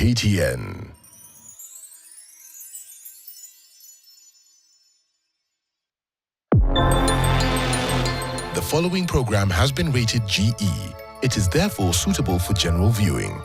KTN. The following program has been rated GE. It is therefore suitable for general viewing.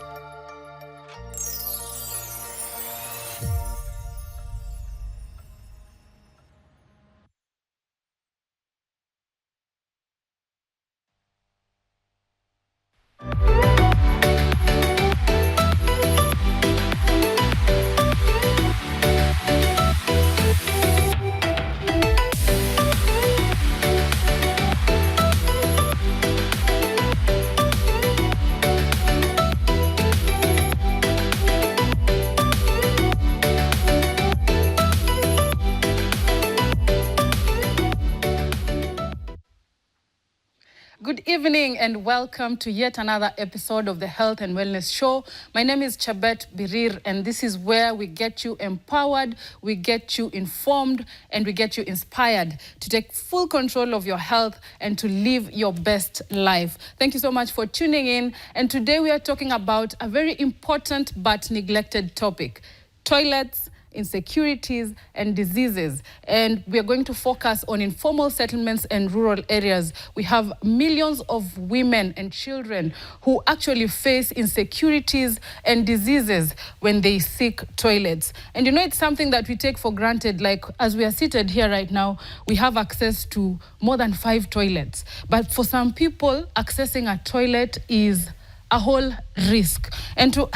Good evening and welcome to yet another episode of the Health and Wellness Show. My name is Chabet Birir, and this is where we get you empowered, we get you informed, and we get you inspired to take full control of your health and to live your best life. Thank you so much for tuning in. And today we are talking about a very important but neglected topic: toilets, insecurities, and diseases. And we are going to focus on informal settlements and rural areas. We have millions of women and children who actually face insecurities and diseases when they seek toilets. And you know, it's something that we take for granted. Like, as we are seated here right now, we have access to more than 5 toilets. But for some people, accessing a toilet is a whole risk. And to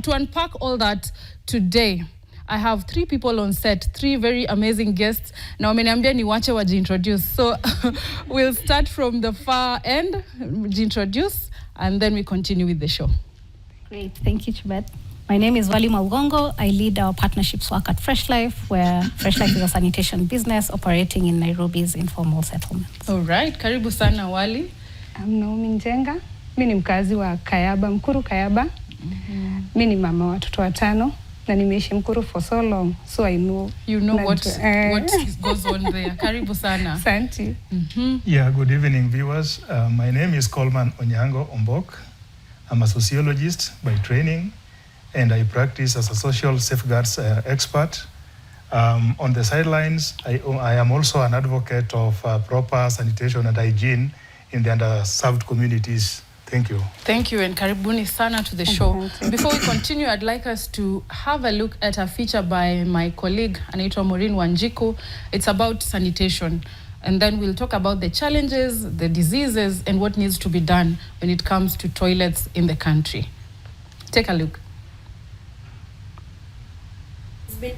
unpack all that today, I have 3 people on set, 3 very amazing guests. Now, wameniambia niwache wajiintroduce. So we'll start from the far end, introduce, and then we continue with the show. Great, thank you, Chibet. My name is Wali Maugongo. I lead our partnerships work at Fresh Life, where Fresh Life is a sanitation business operating in Nairobi's informal settlements. All right, karibu sana Wali. I'm Naomi Njenga. Mimi ni mkazi wa Kayaba, Mkuru Kayaba. Mimi ni mama wa watoto 5. Na nimeishi Mkuru for so long, so I know. You know what goes on there. Karibu sana. Santi. Yeah, good evening, viewers. My name is Coleman Onyango Ombok. I'm a sociologist by training, and I practice as a social safeguards expert. On the sidelines, I am also an advocate of proper sanitation and hygiene in the underserved communities. Thank you. Thank you, and karibuni sana to the show. Before we continue, I'd like us to have a look at a feature by my colleague, Anaitwa Maureen Wanjiku. It's about sanitation. And then we'll talk about the challenges, the diseases, and what needs to be done when it comes to toilets in the country. Take a look. It's been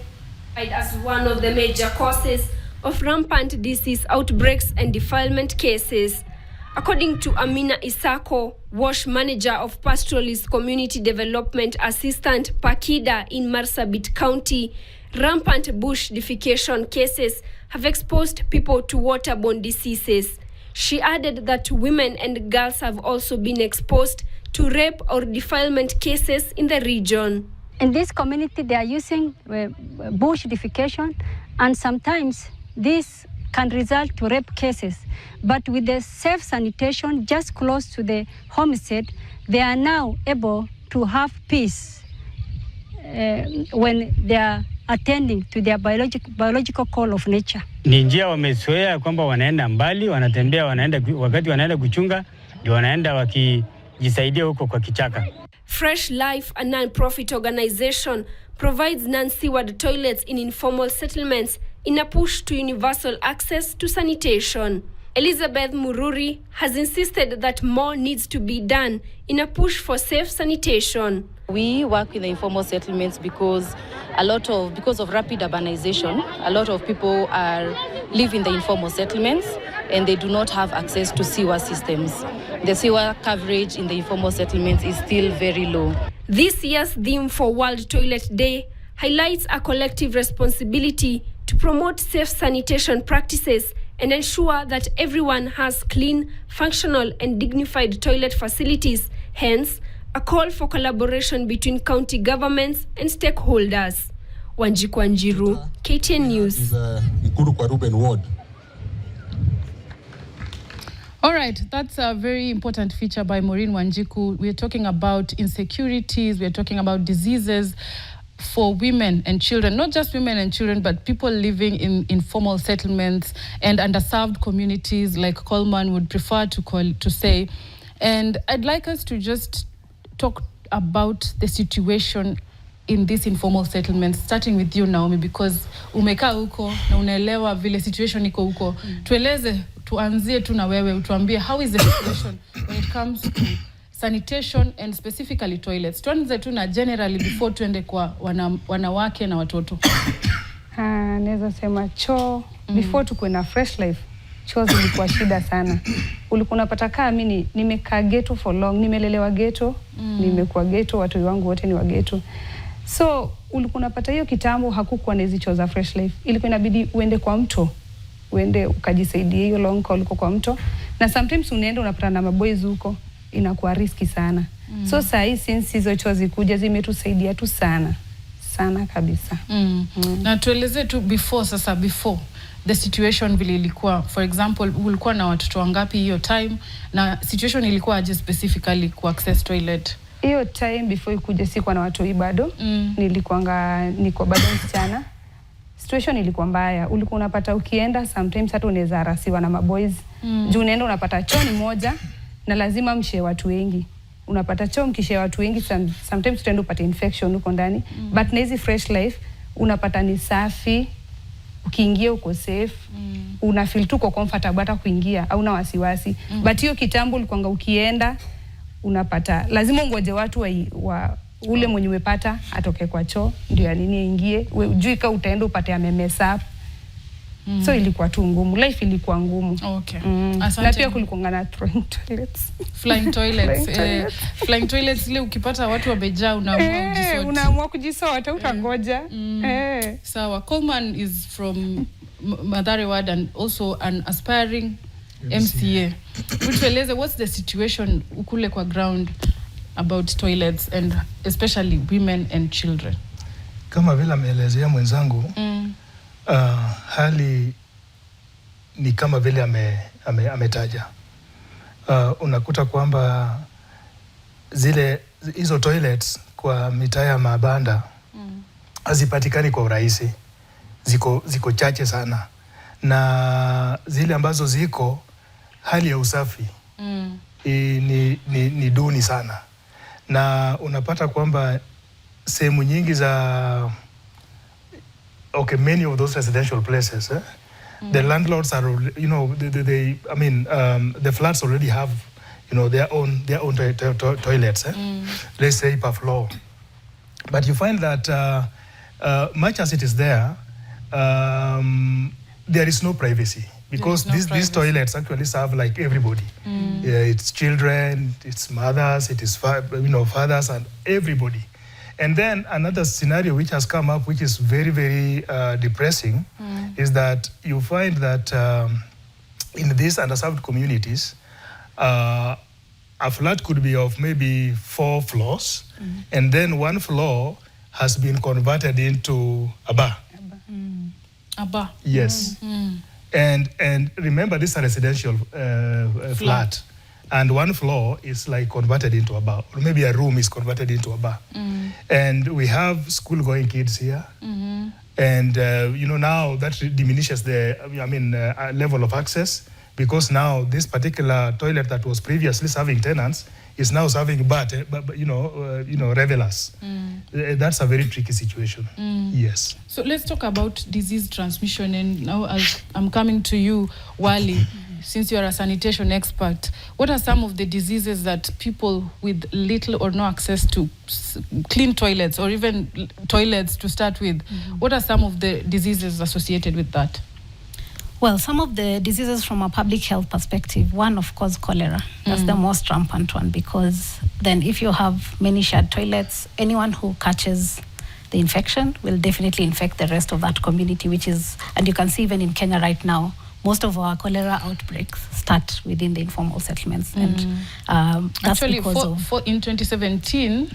identified as one of the major causes of rampant disease outbreaks and defilement cases. According to Amina Isako, WASH manager of Pastoralist Community Development Assistant Pakida in Marsabit County, rampant bush defecation cases have exposed people to waterborne diseases. She added that women and girls have also been exposed to rape or defilement cases in the region. In this community, they are using bush defecation, and sometimes this can result to rape cases. But with the safe sanitation just close to the homestead, they are now able to have peace when they are attending to their biological call of nature. Ni njia wamezoea kwamba wanaenda mbali, wanatembea, wakati wanaenda kuchunga, ndio wanaenda wakijisaidia huko kwa kichaka. Fresh Life, a non-profit organization, provides non-sewered toilets in informal settlements in a push to universal access to sanitation. Elizabeth Mururi has insisted that more needs to be done in a push for safe sanitation. We work with the informal settlements because of rapid urbanization, a lot of people live in the informal settlements and they do not have access to sewer systems. The sewer coverage in the informal settlements is still very low. This year's theme for World Toilet Day highlights a collective responsibility to promote safe sanitation practices and ensure that everyone has clean, functional, and dignified toilet facilities. Hence, a call for collaboration between county governments and stakeholders. Wanjiku Anjiru, KTN News. Mkuru kwa Ruben Ward. All right, that's a very important feature by Maureen Wanjiku. We're talking about insecurities, we're talking about diseases for women and children, not just women and children, but people living in informal settlements and underserved communities, like Coleman would prefer to say. And I'd like us to just talk about the situation in these informal settlements, starting with you, Naomi, because umekaa huko na unaelewa vile situation iko huko. Tuanzie tu na wewe, utuambie how is the situation when it comes to sanitation and specifically toilets. Tuanze tu na generally before tuende kwa wanawake na watoto. Naweza sema choo, before tukuwe na Fresh Life, choo zilikuwa shida sana. Ulikuwa unapata kama mimi nimekaa ghetto for long, nimelelewa ghetto, nimekuwa ghetto, watu wangu wote ni wa ghetto. So ulikuwa unapata hiyo kitambo hakukuwa na hizo choo za Fresh Life. Ilikuwa inabidi uende kwa mto, uende ukajisaidia hiyo long call kwa mto, na sometimes unaenda unapata na maboys huko, inakuwa risky sana. So saa hii since hizo choo zikuja zimetusaidia tu sana kabisa. Na tueleze tu before the situation vile ilikuwa. For example, ulikuwa na watoto wangapi hiyo time, na situation ilikuwa aje specifically ku access toilet? Hiyo time before ikuje sikuwa na watu bado. Niko bado msichana. Situation ilikuwa mbaya. Ulikuwa unapata ukienda sometimes hata unaweza rasiwa na maboys. Juu unaenda unapata choo ni moja na lazima mshare watu wengi. Unapata choo mkishare watu wengi, sometimes utaenda upate infection huko ndani. But na hizi Fresh Life unapata ni safi, ukiingia uko safe, una feel tu uko comfortable hata kuingia, hauna wasiwasi. But hiyo kitambo ulikuwa ukienda unapata lazima ungoje watu wa ule mwenye umepata atoke kwa choo ndio nini aingie. Ujui kama utaenda upate amemesa. So ilikuwa tu ngumu, life ilikuwa ngumu. Okay. Na pia kulikuwa na flying toilets. Flying toilets ile ukipata watu wamejaa unaamua kujisota utangoja. Sawa. Coleman is from Mombasa Road and also an aspiring MCA. Utueleze what's the situation ukule kwa ground about toilets and especially women and children? Kama vile ameelezea mwenzangu, hali ni kama vile ametaja. Unakuta kwamba hizo toilets kwa mitaa ya mabanda hazipatikani kwa urahisi. Ziko chache sana. Na zile ambazo ziko, hali ya usafi ni duni sana. Na unapata kwamba sehemu nyingi za many of those residential places, the landlords are, the flats already have, their own toilets, let's say per floor. But you find that much as it is there is no privacy, because these toilets actually serve like everybody. It's children, it's mothers, it is fathers and everybody. And then another scenario which has come up, which is very, very depressing, is that you find that in these underserved communities, a flat could be of maybe 4 floors, and then 1 floor has been converted into a bar. A bar? Yes. And remember, this is a residential flat. And 1 floor is like converted into a bar, or maybe a room is converted into a bar. And we have school-going kids here. And now that diminishes the level of access, because now this particular toilet that was previously serving tenants is now serving revelers. That's a very tricky situation. Yes. So let's talk about disease transmission, and now I'm coming to you, Wali. Since you are a sanitation expert, what are some of the diseases that people with little or no access to clean toilets, or even toilets to start with, what are some of the diseases associated with that? Well, some of the diseases from a public health perspective, one, of course, cholera. That's the most rampant one, because then if you have many shared toilets, anyone who catches the infection will definitely infect the rest of that community, and you can see even in Kenya right now, most of our cholera outbreaks start within the informal settlements. And that's actually, because in 2017,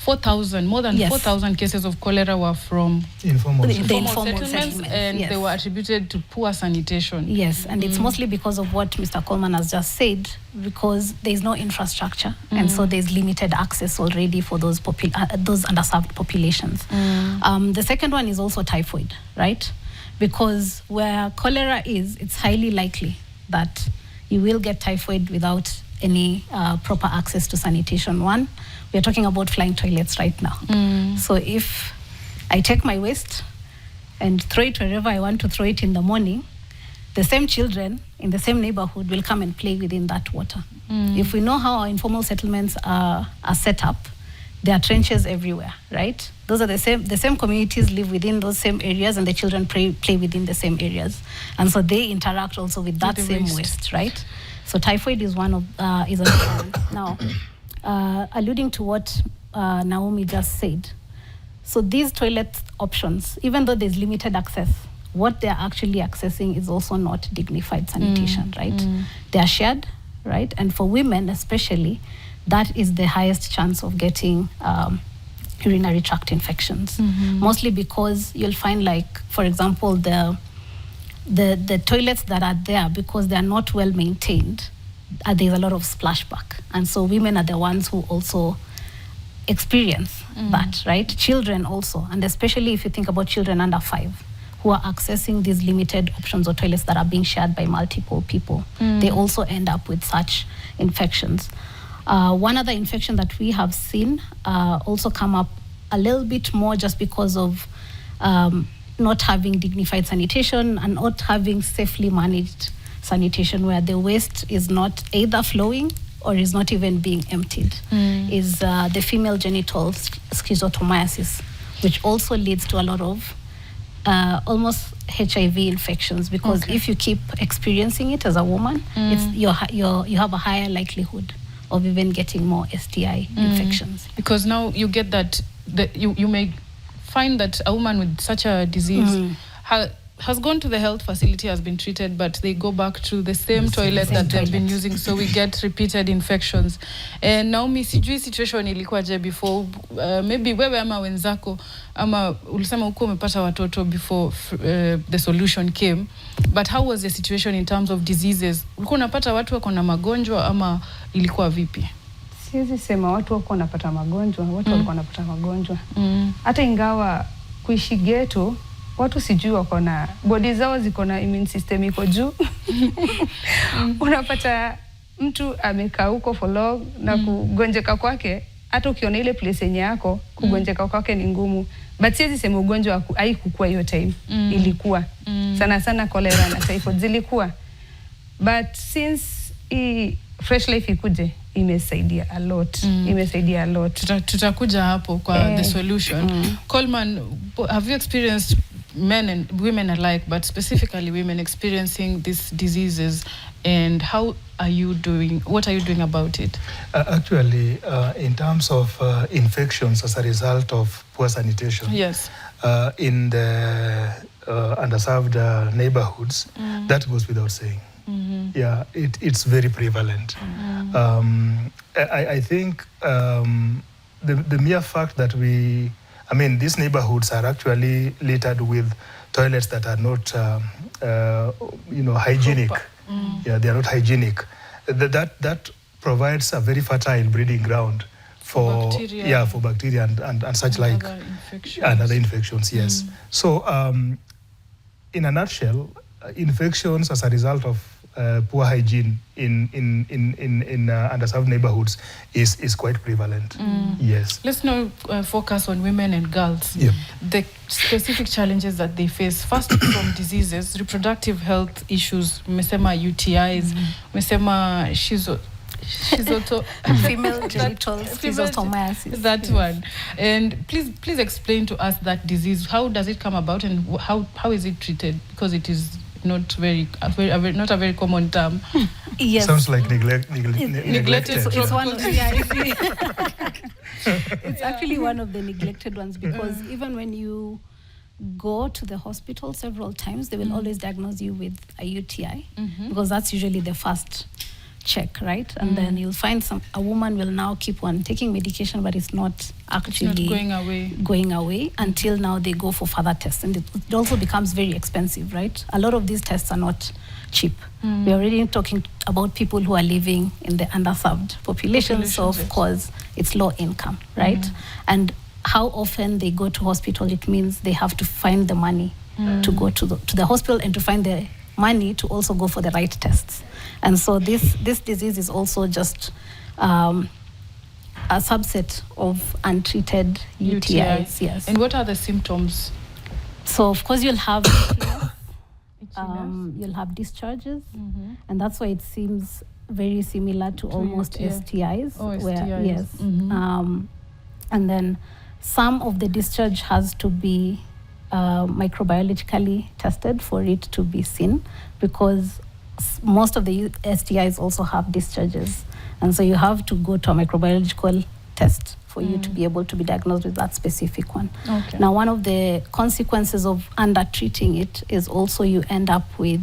4,000, more than Yes. 4,000 cases of cholera were from Informal. The informal informal settlements, settlements, and yes. they were attributed to poor sanitation. Yes, and it's mostly because of what Mr. Coleman has just said, because there is no infrastructure, and so there's limited access already for those underserved populations. The second one is also typhoid, right? Because where cholera is, it's highly likely that you will get typhoid without any proper access to sanitation. One, we're talking about flying toilets right now. So if I take my waste and throw it wherever I want to throw it in the morning, the same children in the same neighborhood will come and play within that water. If we know how our informal settlements are set up, there are trenches everywhere, right? Those are the same communities live within those same areas, and the children play within the same areas. And so they interact also with that same waste, right? So typhoid is one of, is another one. Now, alluding to what Naomi just said, so these toilet options, even though there's limited access, what they're actually accessing is also not dignified sanitation, right? They are shared, right? And for women especially, that is the highest chance of getting urinary tract infections. Mostly because you'll find, like, for example, the toilets that are there, because they're not well maintained, there's a lot of splashback. And so women are the ones who also experience that, right? Children also, and especially if you think about children under 5 who are accessing these limited options or toilets that are being shared by multiple people, they also end up with such infections. One other infection that we have seen also come up a little bit more just because of not having dignified sanitation and not having safely managed sanitation, where the waste is not either flowing or is not even being emptied, is the female genital schistosomiasis, which also leads to a lot of almost HIV infections, because if you keep experiencing it as a woman, it's you have a higher likelihood of even getting more STI infections. Because now you get that you may find that a woman with such a disease has gone to the health facility, has been treated, but they go back to the same toilet that they've been using, so we get repeated infections. And Naomi, sijui situation ilikuwaje before, maybe wewe ama wenzako, ama ulisema uko umepata watoto before the solution came, but how was the situation in terms of diseases? Ulikuwa unapata watu wako na magonjwa ama ilikuwa vipi? Siwezi sema watu wako wanapata magonjwa, watu walikuwa wanapata magonjwa. Hata ingawa kuishi ghetto, watu sijui wako na body zao ziko na immune system iko juu. Unapata mtu amekaa huko for long na kugonjeka kwake, hata ukiona ile place yenye yako, kugonjeka kwake ni ngumu. But siwezi sema ugonjwa haikukua hiyo time. Ilikuwa. Sana sana cholera na typhoid zilikuwa. But since Fresh Life ikuje, imesaidia a lot. Imesaidia a lot. Tutakuja hapo kwa the solution. Coleman, have you experienced men and women alike, but specifically women experiencing these diseases, and how are you doing? What are you doing about it? Actually, in terms of infections as a result of poor sanitation, yes, in the underserved neighborhoods, that goes without saying. Yeah, it's very prevalent. I think the mere fact that these neighborhoods are actually littered with toilets that are not, hygienic. Yeah, they are not hygienic. That provides a very fertile breeding ground for bacteria and such like, and other infections. Yes. So, in a nutshell, infections as a result of poor hygiene in underserved neighborhoods is quite prevalent. Yes. Let's now focus on women and girls. Yep. The specific challenges that they face. First, from diseases, reproductive health issues. Mesema UTIs. Mesema schizoto female genital schistosomiasis. That one. And please explain to us that disease. How does it come about, and how is it treated? Because it is not a very common term. Yes. Sounds like neglected. It's one of it's actually one of the neglected ones, because even when you go to the hospital several times, they will always diagnose you with a UTI, because that's usually the first check, right? And then you'll find a woman will now keep on taking medication, but it's not actually going away until now they go for further tests. And it also becomes very expensive, right? A lot of these tests are not cheap. We're already talking about people who are living in the underserved population, so of course it's low income, right? And how often they go to hospital, it means they have to find the money to go to the hospital and to find the money to also go for the right tests. And so this disease is also just a subset of untreated UTIs. Yes. And what are the symptoms? So of course you'll have you'll have discharges, and that's why it seems very similar to almost STIs. STIs. Yes. And then some of the discharge has to be microbiologically tested for it to be seen, because most of the STIs also have discharges, and so you have to go to a microbiological test for you to be able to be diagnosed with that specific one. Okay. Now, one of the consequences of under-treating it is also you end up with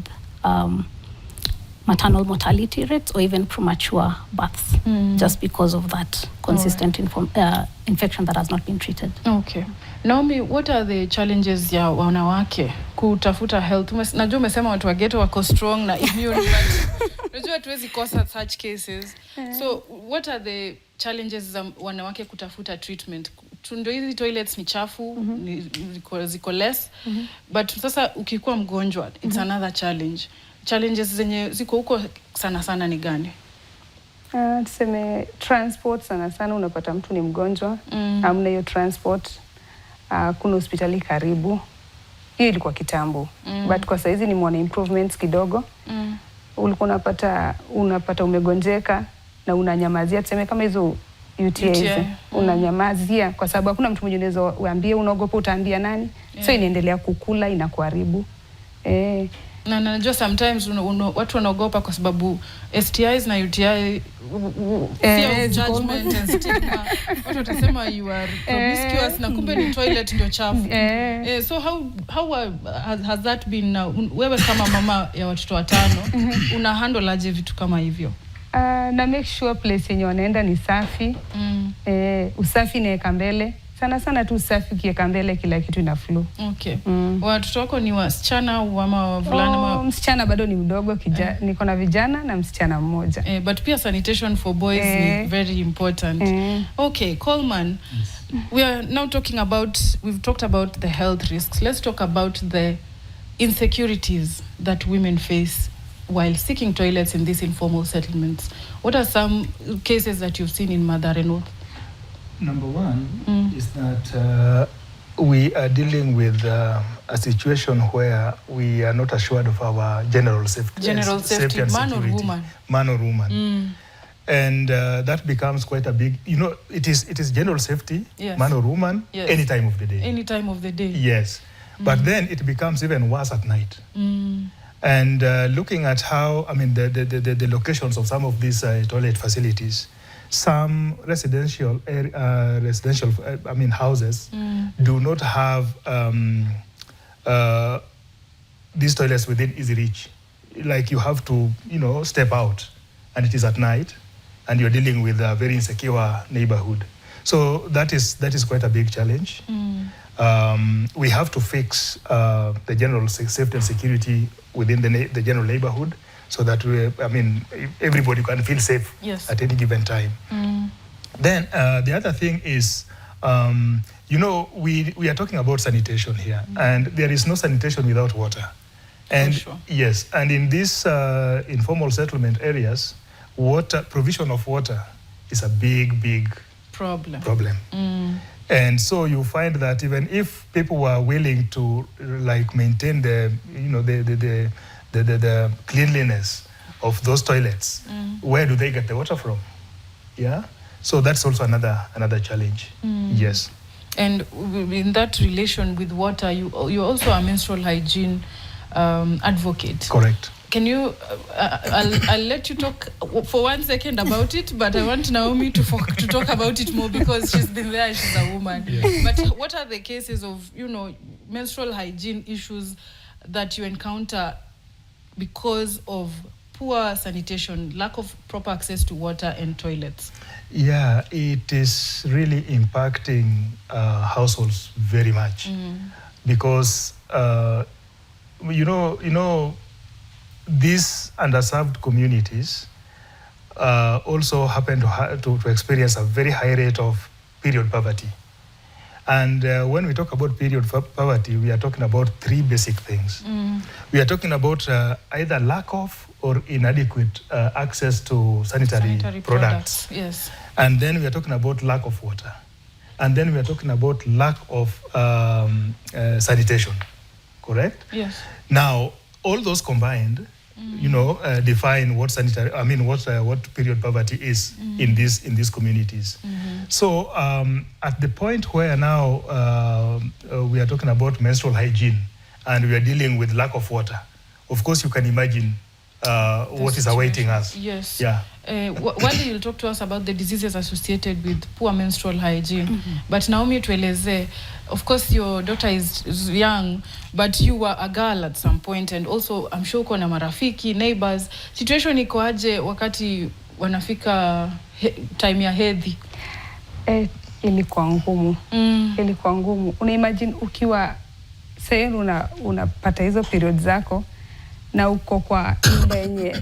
maternal mortality rates or even premature births, just because of that consistent infection that has not been treated. Okay. Naomi, what are the challenges ya wanawake kutafuta health? Najua umesema watu wa ghetto wako strong na immune, but najua hatuwezi kosa such cases. So what are the challenges za wanawake kutafuta treatment? Ndio hizi toilets ni chafu, ziko less, but sasa ukikuwa mgonjwa, it's another challenge. Challenges zenye ziko huko sana sana ni gani? Tuseme transport sana sana, unapata mtu ni mgonjwa, hamna hiyo transport, kuna hospitali karibu. Hiyo ilikuwa kitambo, but kwa saizi ni mwana improvements kidogo. Ulikuwa unapata umegonjeka na unanyamazia, tuseme kama hizo UTIs, unanyamazia kwa sababu hakuna mtu mwingine unaweza uambie, unaogopa utaambia nani? So inaendelea kukula, inakuharibu. Na najua sometimes watu wanaogopa kwa sababu STIs na UTI fear of judgment and stigma. Watu watasema you are promiscuous na kumbe ni toilet ndio chafu. So how has that been now? Wewe kama mama ya watoto 5 una handle aje vitu kama hivyo? Na make sure place yenye wanaenda ni safi. Usafi naeka mbele. Sana sana tu usafi kieka mbele, kila kitu ina flow. Okay. Watoto wako ni wasichana ama wavulana? Msichana bado ni mdogo, niko na vijana na msichana mmoja. But pia sanitation for boys is very important. Okay, Coleman, we are now talking about, we've talked about the health risks. Let's talk about the insecurities that women face while seeking toilets in these informal settlements. What are some cases that you've seen in Mathare North? Number one is that we are dealing with a situation where we are not assured of our general safety. General safety, man or woman? Man or woman. And that becomes quite a big, it is general safety, man or woman, any time of the day. Any time of the day. Yes. But then it becomes even worse at night. And looking at how, the locations of some of these toilet facilities, some residential houses do not have these toilets within easy reach. Like you have to, step out, and it is at night, and you're dealing with a very insecure neighborhood. So that is quite a big challenge. We have to fix the general safety and security within the general neighborhood, so that everybody can feel safe at any given time. Then the other thing is, we are talking about sanitation here, and there is no sanitation without water. And yes, and in these informal settlement areas, provision of water is a big problem. And so you find that even if people were willing to maintain the cleanliness of those toilets, where do they get the water from? Yeah, so that's also another challenge. Yes. And in that relation with water, you're also a menstrual hygiene advocate. Correct. Can you? I'll let you talk for 1 second about it, but I want Naomi to talk about it more because she's been there. She's a woman. Yes. But what are the cases of menstrual hygiene issues that you encounter because of poor sanitation, lack of proper access to water and toilets? Yeah, it is really impacting households very much because these underserved communities also happen to experience a very high rate of period poverty. And when we talk about period poverty, we are talking about three basic things. We are talking about either lack of or inadequate access to sanitary products. Yes. And then we are talking about lack of water. And then we are talking about lack of sanitation, correct? Yes. Now, all those combined, define what what period poverty is in these communities. So at the point where now we are talking about menstrual hygiene and we are dealing with lack of water, of course you can imagine what is awaiting us. Yes. Yeah. Wale, you'll talk to us about the diseases associated with poor menstrual hygiene. But Naomi, tueleze, of course your daughter is young, but you were a girl at some point, and also I'm sure uko na marafiki, neighbors. Situation iko aje wakati wanafika time ya hedhi? Ilikuwa ngumu. Ilikuwa ngumu. Unaimagine ukiwa sasa unapata hizo period zako na uko kwa nyumba yenye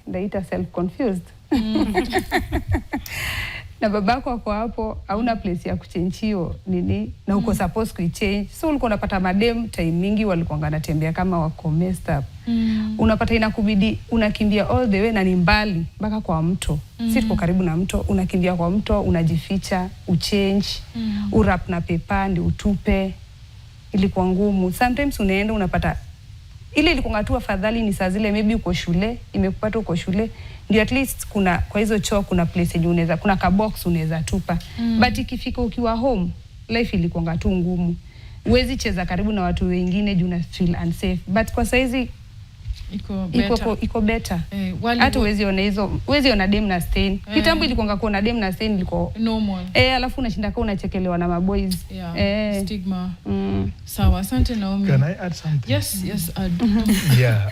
ndaita self confused. Na babako wako hapo, hauna place ya kuchenjio nini, na uko supposed kuichange. So ulikuwa unapata madem time mingi walikuwa wanatembea kama wako messed up. Unapata inakubidi unakimbia all the way na ni mbali mpaka kwa mto. Si tuko karibu na mto, unakimbia kwa mto, unajificha, uchange, urap na paper ndio utupe. Ilikuwa ngumu. Sometimes unaenda unapata ile ilikuwa tu afadhali ni saa zile maybe uko shule, imekupata uko shule, ndio at least kuna kwa hizo choo kuna place yenye unaweza, kuna ka box unaweza tupa. But ikifika ukiwa home, life ilikuwa tu ngumu. Huwezi cheza karibu na watu wengine juu una feel unsafe. But kwa saizi iko better. Hata huwezi ona dem na stain. Kitambo ilikuwa kuna dem na stain ilikuwa normal. Alafu unashinda kwa unachekelewa na maboys. Stigma. Sawa, asante Naomi. Can I add something? Yes, add. Yeah.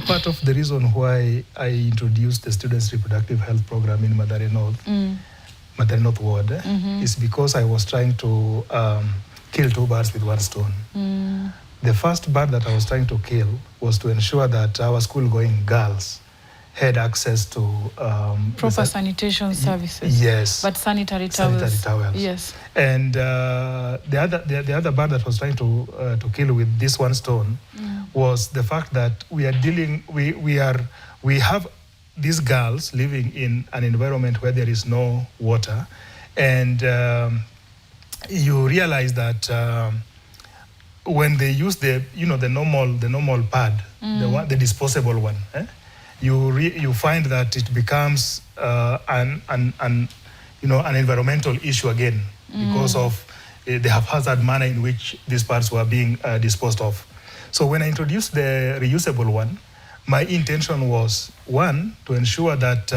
Part of the reason why I introduced the Students' Reproductive Health Program in Mathare North Ward is because I was trying to kill two birds with one stone. The first bird that I was trying to kill was to ensure that our school-going girls had access to proper sanitation services. Yes. But sanitary towels. Yes. And the other bird that was trying to kill with this one stone was the fact that we have these girls living in an environment where there is no water, and you realize that when they use the normal pad, the disposable one, you find that it becomes an environmental issue again because of the haphazard manner in which these parts were being disposed of. So when I introduced the reusable one, my intention was, one, to ensure that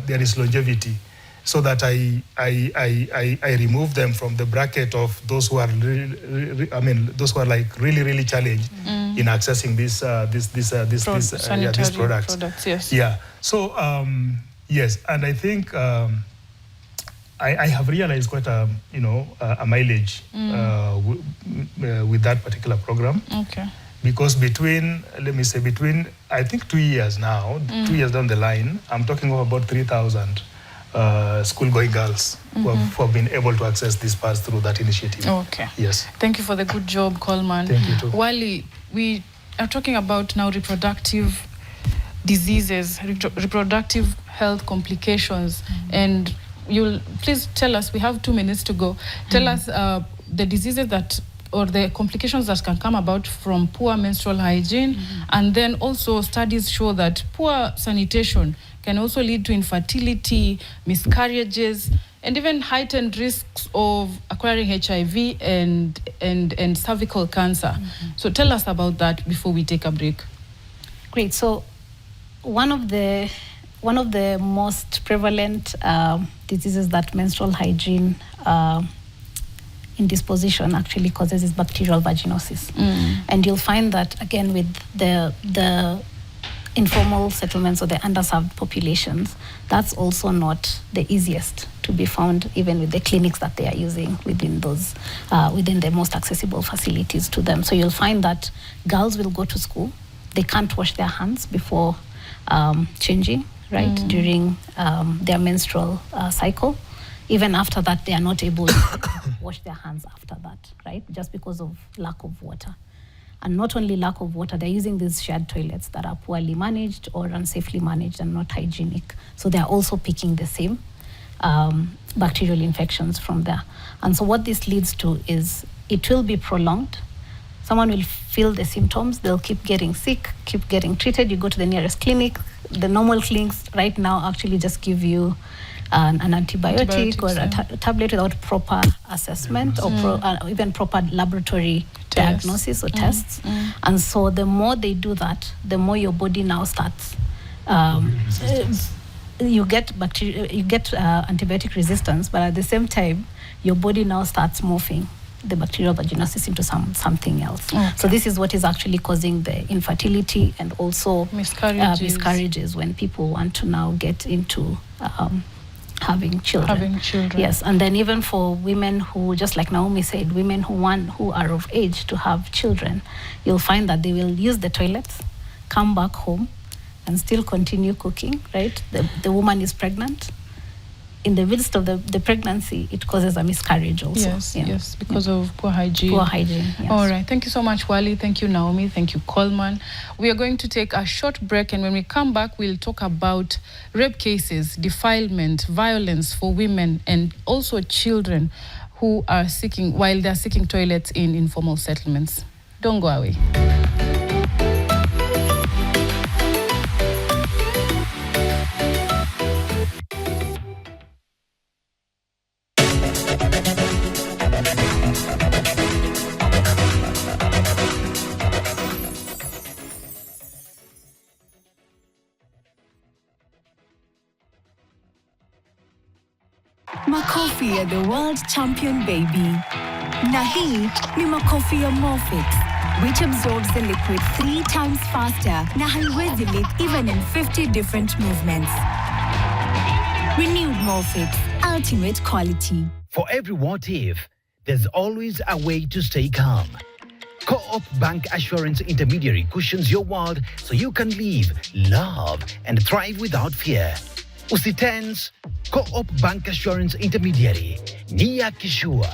there is longevity, so that I remove them from the bracket of those who are really challenged in accessing these products. Yes. Yeah. So yes, and I think I have realized quite a mileage with that particular program. Okay. Because between I think 2 years now, 2 years down the line, I'm talking of about 3,000 school-going girls who have been able to access these parts through that initiative. Okay. Yes. Thank you for the good job, Coleman. Thank you too. Wally, we are talking about now reproductive diseases, reproductive health complications, and you'll please tell us, we have 2 minutes to go. Tell us the diseases that or the complications that can come about from poor menstrual hygiene, and then also studies show that poor sanitation can also lead to infertility, miscarriages, and even heightened risks of acquiring HIV and cervical cancer. So tell us about that before we take a break. Great. So one of the most prevalent diseases that menstrual hygiene indisposition actually causes is bacterial vaginosis. And you'll find that again with the informal settlements or the underserved populations, that's also not the easiest to be found, even with the clinics that they are using within those, within the most accessible facilities to them. So you'll find that girls will go to school, they can't wash their hands before changing, right, during their menstrual cycle. Even after that, they are not able to wash their hands after that, right, just because of lack of water. And not only lack of water, they're using these shared toilets that are poorly managed or unsafely managed and not hygienic. So they're also picking the same bacterial infections from there. And so what this leads to is it will be prolonged. Someone will feel the symptoms, they'll keep getting sick, keep getting treated. You go to the nearest clinic. The normal clinics right now actually just give you an antibiotic or a tablet without proper assessment or even proper laboratory diagnosis or tests. And so the more they do that, the more your body now starts you get antibiotic resistance, but at the same time your body now starts morphing the bacterial vaginosis into something else. So this is what is actually causing the infertility and also miscarriages when people want to now get into having children. Yes, and then even for women who, just like Naomi said, women who are of age to have children, you'll find that they will use the toilets, come back home, and still continue cooking, right? The woman is pregnant. In the midst of the pregnancy, it causes a miscarriage also. Yes, because of poor hygiene. Yes. All right. Thank you so much, Wally. Thank you, Naomi. Thank you, Coleman. We are going to take a short break, and when we come back, we'll talk about rape cases, defilement, violence for women, and also children who are while they're seeking toilets in informal settlements. Don't go away. Makofi ya the world champion baby. Na hii ni makofi ya Morphix, which absorbs the liquid 3 times faster na haiwezi leak even in 50 different movements. Renewed Morphix, ultimate quality. For every what if, there's always a way to stay calm. Co-op Bank Assurance Intermediary cushions your world so you can live, love, and thrive without fear. Usitense, Co-op Bank Assurance Intermediary, Nia Kishua.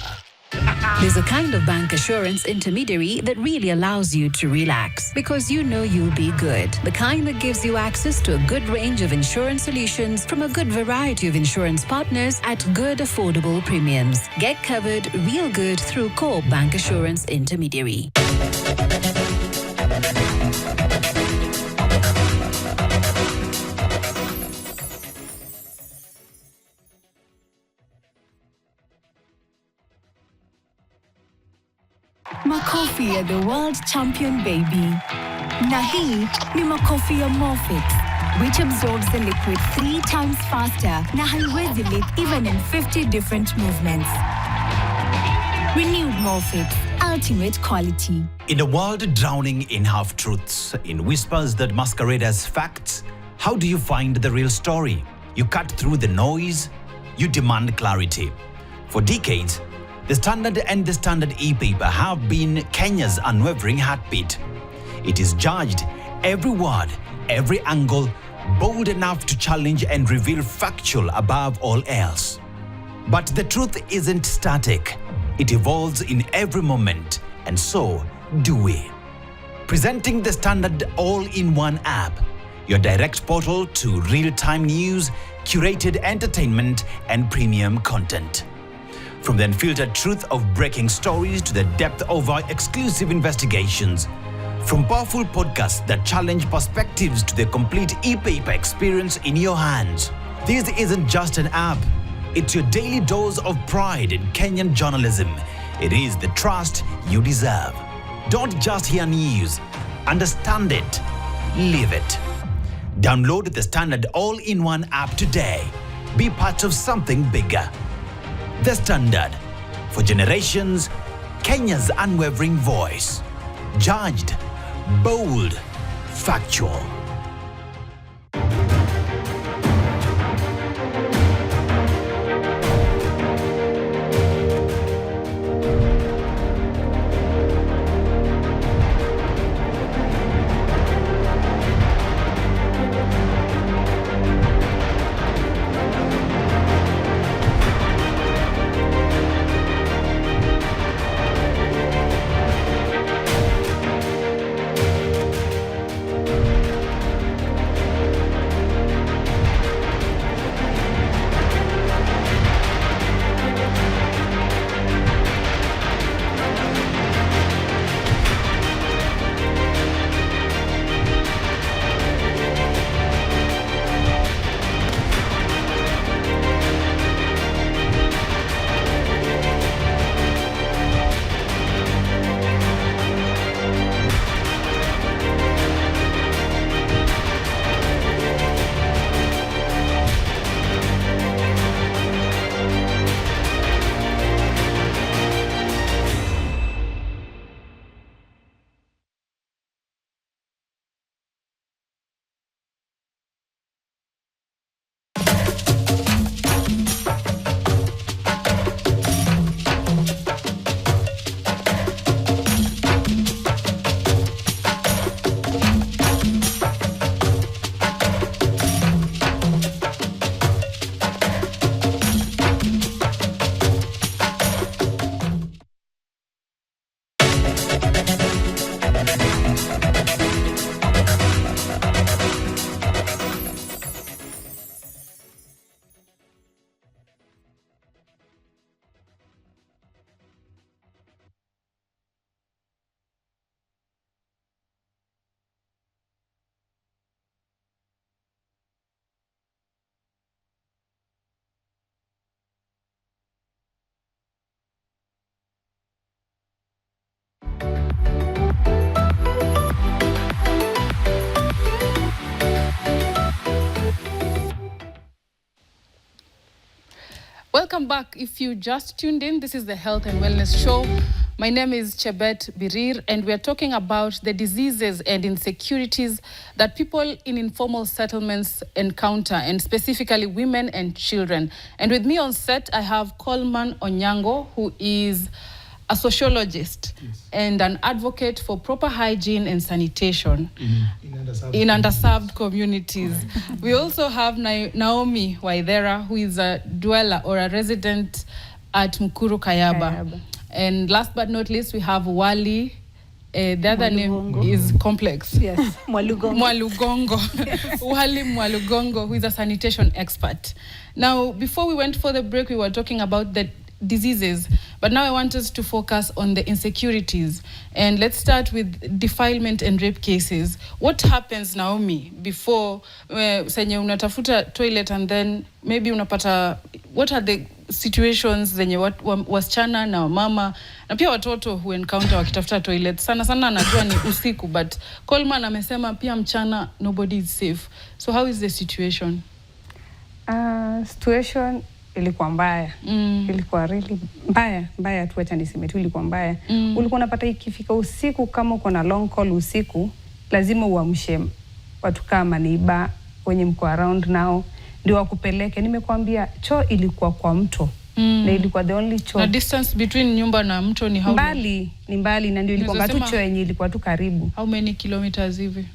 There's a kind of bank assurance intermediary that really allows you to relax because you know you'll be good. The kind that gives you access to a good range of insurance solutions from a good variety of insurance partners at good affordable premiums. Get covered real good through Co-op Bank Assurance Intermediary. Makofi ya the world champion baby. Na hii ni makofi ya Morphix, which absorbs the liquid 3 times faster na haiwezi leak even in 50 different movements. Renewed Morphix, ultimate quality. In a world drowning in half-truths, in whispers that masquerade as facts, how do you find the real story? You cut through the noise, you demand clarity. For decades, The Standard and the Standard e-paper have been Kenya's unwavering heartbeat. It is judged every word, every angle, bold enough to challenge and reveal factual above all else. But the truth isn't static. It evolves in every moment, and so do we. Presenting the Standard all-in-one app, your direct portal to real-time news, curated entertainment, and premium content. From the unfiltered truth of breaking stories to the depth of our exclusive investigations. From powerful podcasts that challenge perspectives to the complete e-paper experience in your hands. This isn't just an app. It's your daily dose of pride in Kenyan journalism. It is the trust you deserve. Don't just hear news. Understand it. Live it. Download the Standard all-in-one app today. Be part of something bigger. The Standard. For generations, Kenya's unwavering voice. Judged, bold, factual. Welcome back. If you just tuned in, this is the Health and Wellness Show. My name is Chebet Birir, and we are talking about the diseases and insecurities that people in informal settlements encounter, and specifically women and children. And with me on set, I have Coleman Onyango, who is a sociologist and an advocate for proper hygiene and sanitation in underserved communities. We also have Naomi Waithera, who is a dweller or a resident at Mkuru Kayaba. And last but not least, we have Wali. The other name is complex. Yes, Mwalugongo. Yes. Wali Mwalugongo, who is a sanitation expert. Now, before we went for the break, we were talking about the diseases, but now I want us to focus on the insecurities. And let's start with defilement and rape cases. What happens, Naomi, before senye unatafuta toilet and then maybe unapata, what are the situations zenye wasichana na mama na pia watoto who encounter wakitafuta toilet? Sana sana anajua ni usiku, but Coleman amesema pia mchana nobody is safe. So how is the situation? Situation ilikuwa mbaya. Ilikuwa really mbaya tu, acha niseme tu ilikuwa mbaya. Ulikuwa unapata ikifika usiku, kama uko na long call usiku, lazima uamshe watu kama neighbor wenye mko around nao ndio wakupeleke. Nimekwambia choo ilikuwa kwa mto. Na ilikuwa the only choo. Na distance between nyumba na mto ni how mbali? Ni mbali, na ndio ilikuwa tu choo yenye ilikuwa tu karibu. How many kilometers hivi?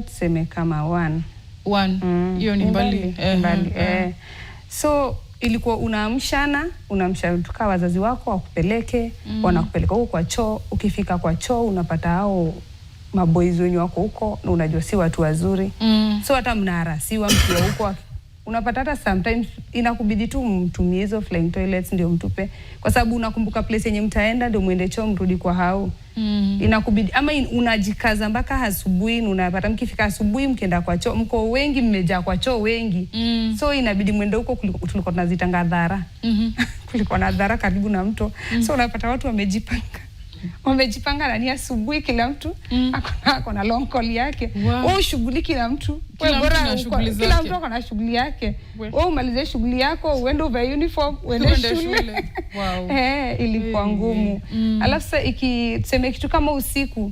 Tuseme kama 1. Hiyo ni mbali. So ilikuwa unaamsha tuka wazazi wako wakupeleke, wanakupeleka huko kwa choo. Ukifika kwa choo unapata hao maboys wenye wako huko, na unajua si watu wazuri. So hata mnaharasiwa mkiwa huko. Unapata hata sometimes inakubidi tu mtumie hizo flying toilets ndio mtupe, kwa sababu unakumbuka place yenye mtaenda ndio muende choo mrudi kwa hao. Inakubidi ama unajikaza mpaka asubuhi, unapata mkifika asubuhi mkienda kwa choo mko wengi, mmejaa kwa choo wengi. So inabidi muende huko. Tulikuwa tunazitanga dhara. Kulikuwa na dhara karibu na mto. So unapata watu wamejipanga ndani asubuhi, kila mtu akona long call yake. Wewe shughuli kila mtu. Wewe bora kila mtu akona shughuli yake. Wewe umalize shughuli yako, uende uvae uniform, uende shule. Wow. Ilikuwa ngumu. Alafu sasa ikisema kitu kama usiku,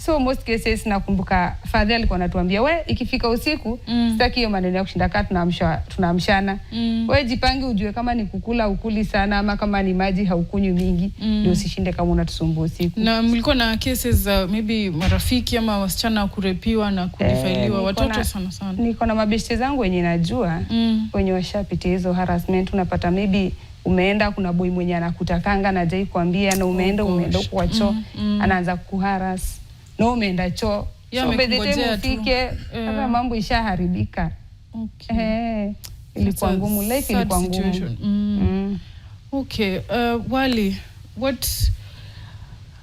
so most cases nakumbuka father alikuwa anatuambia, we ikifika usiku sitaki hiyo maneno ya kushinda kaa tunaamshana. Wewe jipange, ujue kama ni kukula ukuli sana, ama kama ni maji haukunywi mingi, ndio usishinde kama unatusumbua usiku. Na mlikuwa na cases maybe marafiki ama wasichana kurepiwa na kudifailiwa, watoto sana sana? Niko na mabeshte zangu wenye najua wenye washapitia hizo harassment. Unapata maybe umeenda, kuna boy mwenye anakutakanga na jai kuambia, na umeenda kwa choo anaanza kuharass. No, umeenda choo. So bedete mufike, sasa mambo ishaharibika. Ilikuwa ngumu, life ilikuwa ngumu. Okay, Wali, what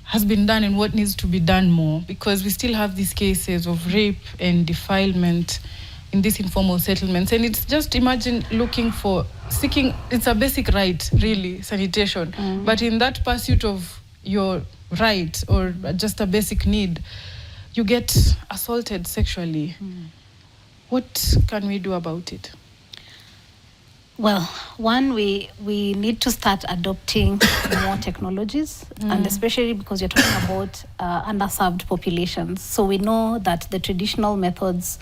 has been done and what needs to be done more? Because we still have these cases of rape and defilement in these informal settlements. And it's just, imagine seeking, it's a basic right, really, sanitation. But in that pursuit of your right or just a basic need, you get assaulted sexually. What can we do about it? Well, one, we need to start adopting more technologies, and especially because you're talking about underserved populations. So we know that the traditional methods,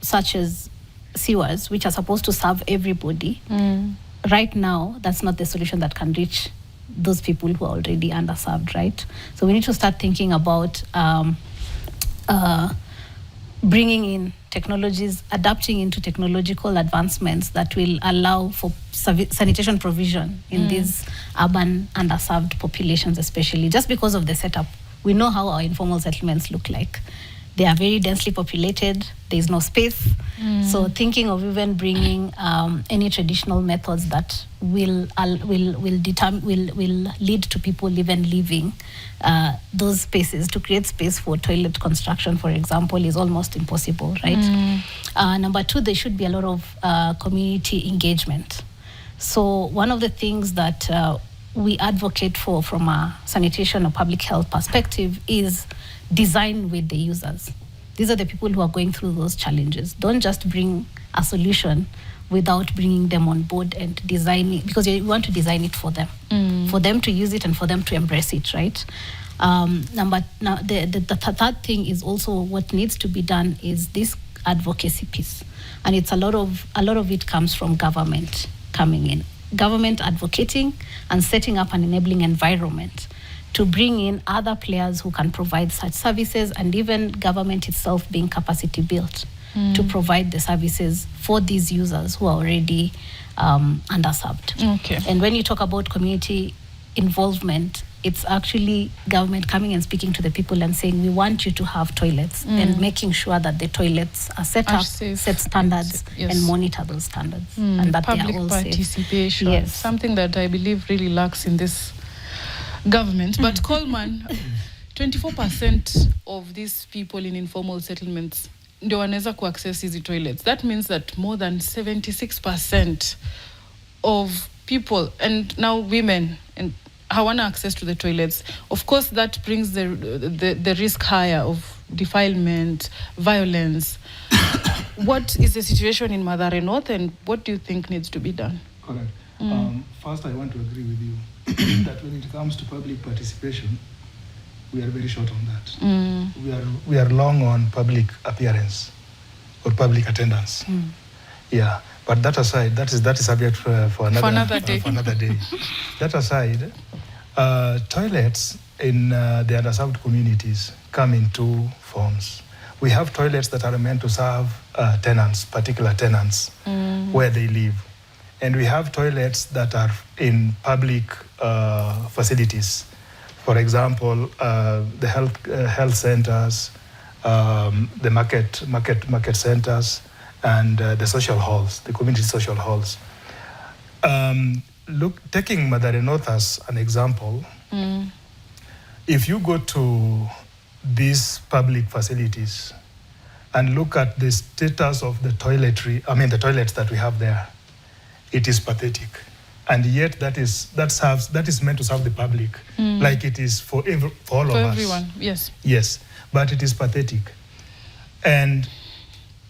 such as sewers, which are supposed to serve everybody, right now, that's not the solution that can reach those people who are already underserved, right? So we need to start thinking about bringing in technologies, adapting into technological advancements that will allow for sanitation provision in these urban underserved populations, especially just because of the setup. We know how our informal settlements look like. They are very densely populated. There is no space. So thinking of even bringing any traditional methods that will lead to people even leaving those spaces, to create space for toilet construction, for example, is almost impossible, right? Number two, there should be a lot of community engagement. So one of the things that we advocate for from a sanitation or public health perspective is design with the users. These are the people who are going through those challenges. Don't just bring a solution without bringing them on board and designing, because you want to design it for them to use it and for them to embrace it, right? The third thing is also what needs to be done is this advocacy piece, and it's a lot of it comes from government coming in, government advocating and setting up an enabling environment to bring in other players who can provide such services, and even government itself being capacity built to provide the services for these users who are already underserved. Okay. And when you talk about community involvement, it's actually government coming and speaking to the people and saying, we want you to have toilets, and making sure that the toilets are set up, safe, set standards, yes, and monitor those standards. And that public they are all participation, safe. Yes. something that I believe really lacks in this government. But Coleman, 24% of these people in informal settlements ndio wanaweza kuaccess hizi toilets. That means that more than 76% of people, and now women, and hawana access to the toilets. Of course, that brings the risk higher of defilement, violence. What is the situation in Mathare North, and what do you think needs to be done? Correct. First, I want to agree with you that when it comes to public participation, we are very short on that. We are long on public appearance or public attendance. Yeah, but that aside, that is subject for another day. For another day. That aside, toilets in the underserved communities come in two forms. We have toilets that are meant to serve tenants, particular tenants, where they live. And we have toilets that are in public facilities. For example, the health centers, the market centers, and the social halls, the community social halls. Taking Mathare North as an example, if you go to these public facilities and look at the status of the toiletry, the toilets that we have there, it is pathetic. And yet that is meant to serve the public, like it is for all of us. For everyone, yes. Yes, but it is pathetic. And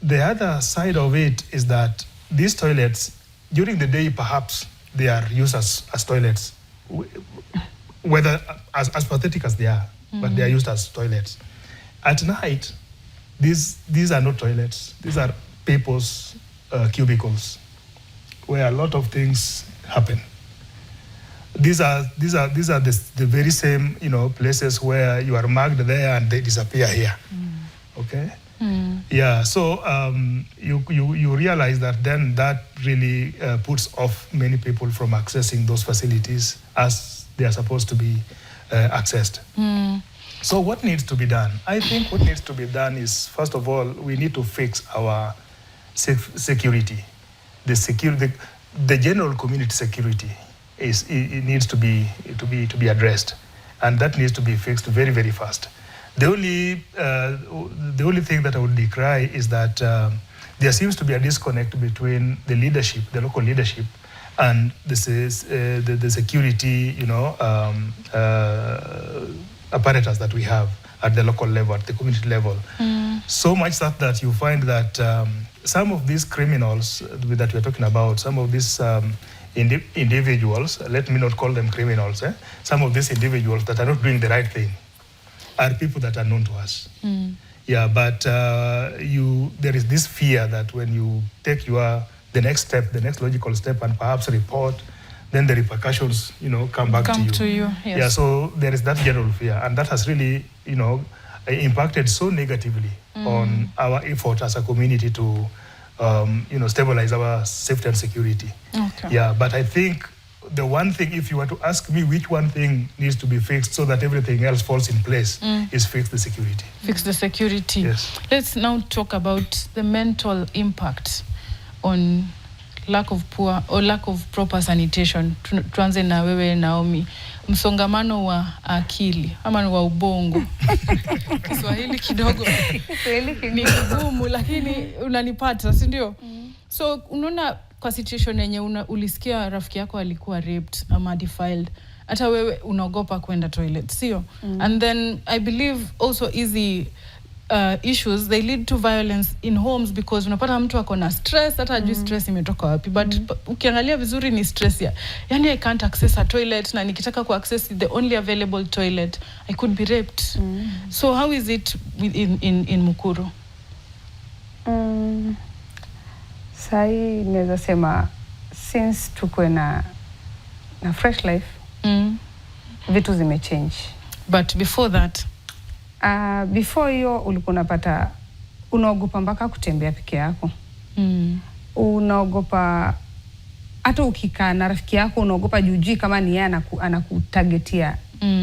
the other side of it is that these toilets, during the day, perhaps they are used as toilets, whether as pathetic as they are, but they are used as toilets. At night, these are not toilets. These are people's cubicles, where a lot of things happen. These are the very same places where you are marked there and they disappear here. Okay. Yeah. So you realize that then that really puts off many people from accessing those facilities as they are supposed to be accessed. So what needs to be done? I think what needs to be done is, first of all, we need to fix our security. The general community security it needs to be addressed, and that needs to be fixed very, very fast. The only thing that I would decry is that there seems to be a disconnect between the leadership, the local leadership, and the security, apparatus that we have at the local level, at the community level. So much that you find that some of these criminals that we're talking about, some of these individuals, let me not call them criminals, some of these individuals that are not doing the right thing are people that are known to us. Yeah, but there is this fear that when you take the next step, the next logical step, and perhaps report, then the repercussions, come back to you. Yes. Yeah, so there is that general fear, and that has really, impacted so negatively on our effort as a community to, stabilize our safety and security. Okay. Yeah, but I think the one thing, if you were to ask me which one thing needs to be fixed so that everything else falls in place, is fix the security. Fix the security. Yes. Let's now talk about the mental impact on lack of proper sanitation. Tuanze na wewe Naomi. Msongamano wa akili ama wa ubongo. Kiswahili kidogo ni ngumu, lakini unanipata, si ndio? So unaona kwa situation yenye ulisikia rafiki yako alikuwa raped ama defiled, hata wewe unaogopa kwenda toilet, sio? And then I believe also easy issues, they lead to violence in homes because unapata mtu ako na stress, hata hajui stress imetoka wapi. But ukiangalia vizuri ni stress ya. Yani I can't access a toilet, na nikitaka ku access the only available toilet, I could be raped. So how is it in Mukuru? Sai naweza sema since tukwe na fresh life, vitu zimechange. But before that, before hiyo ulikuwa unapata unaogopa mpaka kutembea peke yako. Unaogopa hata ukikaa na rafiki yako, unaogopa jujui kama ni yeye anakutargetia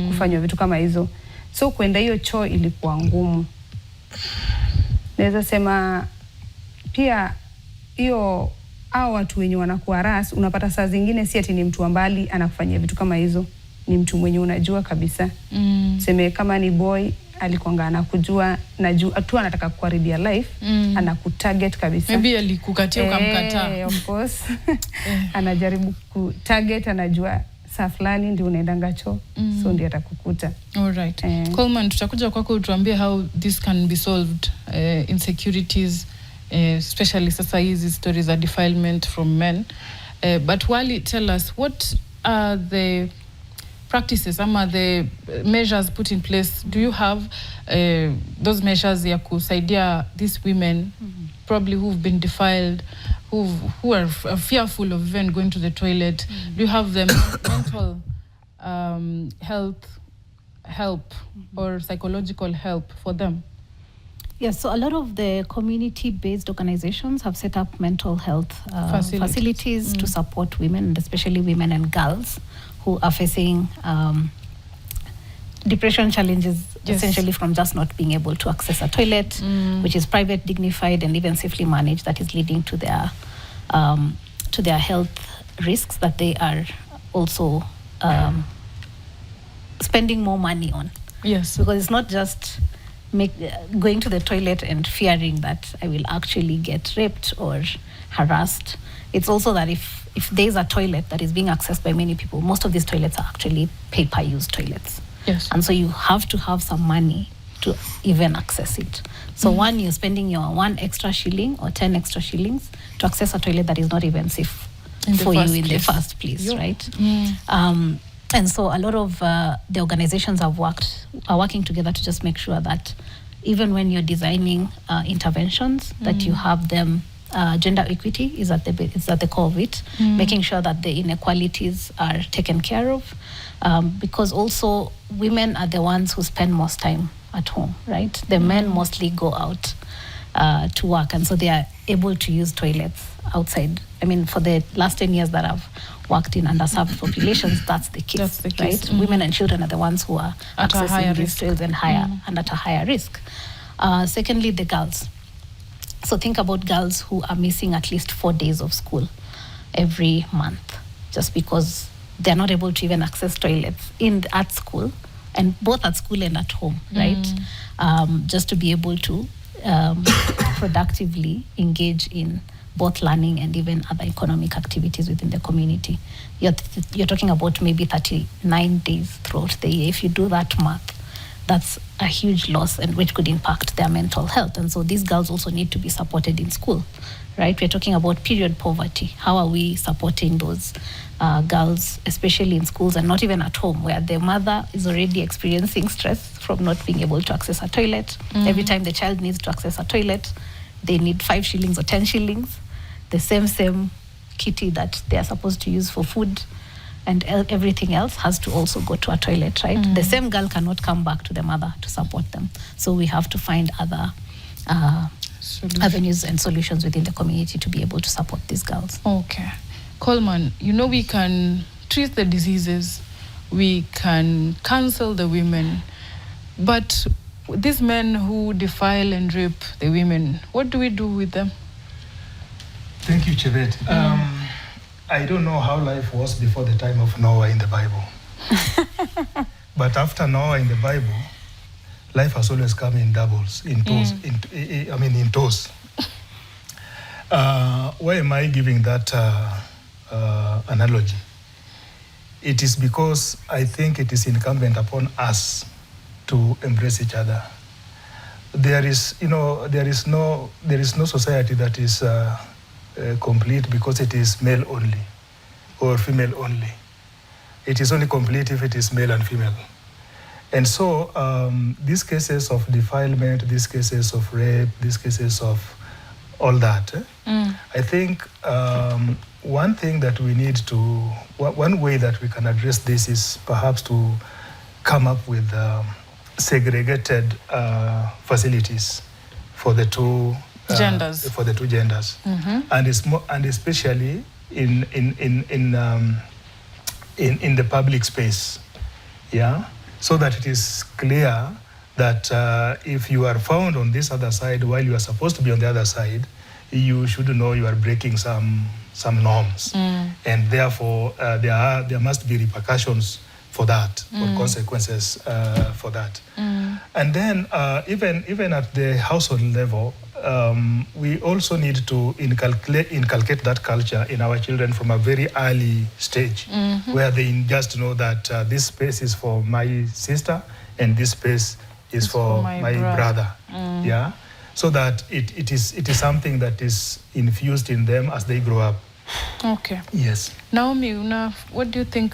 kufanya vitu kama hizo. So kwenda hiyo choo ilikuwa ngumu. Naweza sema pia hiyo hao watu wenye wanakuwa ras, unapata saa zingine si ati ni mtu wa mbali anakufanyia vitu kama hizo, ni mtu mwenye unajua kabisa. Sema kama ni boy alikuanga anakujua, najua tu anataka kuharibia life, anakutarget kabisa. Maybe alikukatia ukamkataa. Of course. Anajaribu kutarget, anajua saa fulani ndio unaendanga choo, so ndio atakukuta. All right. Coleman, tutakuja kwako utuambie how this can be solved, insecurities, especially sasa hizi stories of defilement from men. But Wally, tell us, what are the practices, ama the measures put in place? Do you have those measures ya kusaidia these women probably who've been defiled, who are fearful of even going to the toilet? Do you have them mental health help or psychological help for them? Yes, so a lot of the community-based organizations have set up mental health facilities to support women, and especially women and girls who are facing depression challenges, essentially from just not being able to access a toilet, which is private, dignified, and even safely managed, that is leading to their health risks that they are also spending more money on. Yes. Because it's not just going to the toilet and fearing that I will actually get raped or harassed. It's also that if there's a toilet that is being accessed by many people, most of these toilets are actually pay-per-use toilets. Yes. And so you have to have some money to even access it. So one, you're spending your 1 extra shilling or 10 extra shillings to access a toilet that is not even safe for you in the first place, right? And so a lot of the organizations are working together to just make sure that even when you're designing interventions, that you have them, gender equity is at the core of it, making sure that the inequalities are taken care of, because also women are the ones who spend most time at home, right? The men mostly go out to work, and so they are able to use toilets outside. I mean, for the last 10 years that I've worked in underserved populations, that's the case, right? Women and children are the ones who are at accessing these toilets and at a higher risk. Secondly, the girls. So think about girls who are missing at least 4 days of school every month, just because they're not able to even access toilets at school, and both at school and at home, right? Just to be able to productively engage in both learning and even other economic activities within the community. You're talking about maybe 39 days throughout the year. If you do that math, that's a huge loss, and which could impact their mental health. And so these girls also need to be supported in school, right? We're talking about period poverty. How are we supporting those girls, especially in schools and not even at home, where the mother is already experiencing stress from not being able to access a toilet? Every time the child needs to access a toilet, they need 5 shillings or 10 shillings. The same kitty that they are supposed to use for food and everything else has to also go to a toilet, right? The same girl cannot come back to the mother to support them. So we have to find other avenues and solutions within the community to be able to support these girls. Okay. Coleman, we can treat the diseases, we can counsel the women, but these men who defile and rape the women, what do we do with them? Thank you, Chebet. I don't know how life was before the time of Noah in the Bible. But after Noah in the Bible, life has always come in doubles, in toes. In toes. Why am I giving that analogy? It is because I think it is incumbent upon us to embrace each other. there is no society that is complete because it is male only or female only. It is only complete if it is male and female. And so these cases of defilement, these cases of rape, these cases of all that, I think one thing that we need to, one way that we can address this is perhaps to come up with segregated facilities for the two genders. And especially in the public space, so that it is clear that if you are found on this other side while you are supposed to be on the other side, you should know you are breaking some norms, and therefore there must be repercussions for that, or consequences for that. And then even at the household level, we also need to inculcate that culture in our children from a very early stage, where they just know that this space is for my sister and this space is for my brother. So that it is something that is infused in them as they grow up. Okay. Yes. Naomi, what do you think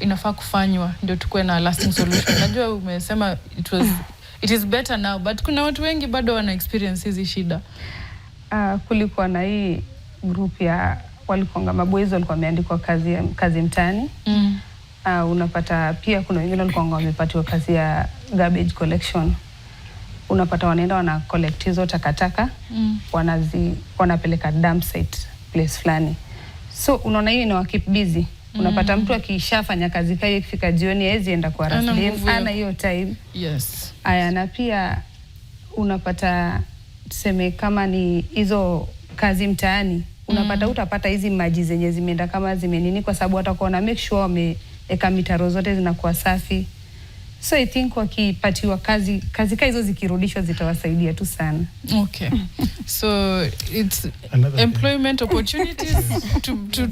inafaa kufanywa ndio tukue na lasting solution? Najua umesema it is better now, but kuna watu wengi bado wana experience hizi shida. Kulikuwa na hii group ya walikuwa maboys walikuwa wameandikwa kazi mtaani. Unapata pia kuna wengine walikuwa wamepatiwa kazi ya garbage collection. Unapata wanaenda wana collect hizo takataka, wanapeleka dump site place fulani. So unaona hiyo ina keep busy. Unapata mtu akishafanya kazi kaya ikifika jioni hawezi enda kwa rustbin, ana hiyo time. Yes. Aya, na pia unapata tuseme kama ni hizo kazi mtaani, unapata utapata hizi maji zenye zimeenda kama zimenini, kwa sababu watakuwa na make sure wameweka mitaro zote zinakuwa safi. So I think wakipatiwa kazi hizo zikirudishwa zitawasaidia tu sana. Okay. So it's employment opportunities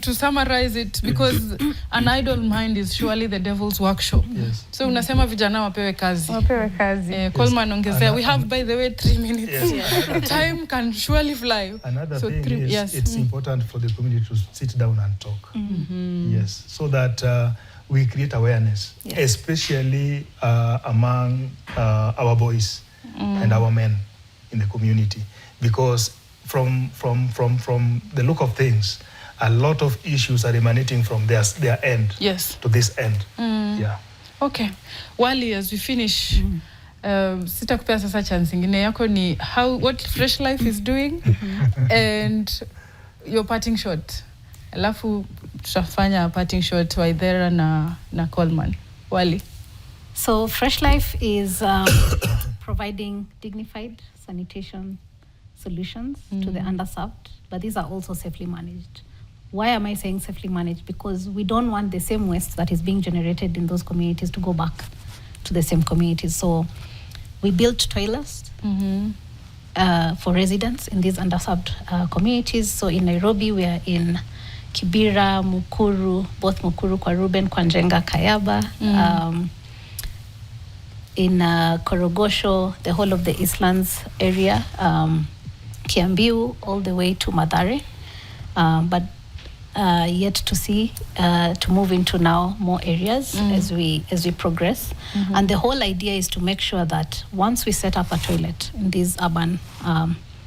to summarize it, because an idle mind is surely the devil's workshop. Yes. So unasema vijana wapewe kazi. Wapewe kazi. Coleman ongezea, we have by the way 3 minutes. Yes. Time can surely fly. Another thing is it's important for the community to sit down and talk. Yes. So that we create awareness, especially among our boys and our men in the community, because from the look of things, a lot of issues are emanating from their end to this end. Okay, Wally, as we finish, sitakupea sasa chance ingine yako ni what Fresh Life is doing and your parting shot. Alafu tutafanya parting shot Waithera na Coleman. Wally. So Fresh Life is providing dignified sanitation solutions to the underserved, but these are also safely managed. Why am I saying safely managed? Because we don't want the same waste that is being generated in those communities to go back to the same communities. So we built toilets for residents in these underserved communities. So in Nairobi, we are in Kibera, Mukuru, both Mukuru, Kwaruben, Kwanjenga, Kayaba. In Korogosho, the whole of the Eastlands area, Kiambiu, all the way to Mathare. But yet to see, to move into now more areas as we progress. And the whole idea is to make sure that once we set up a toilet in these urban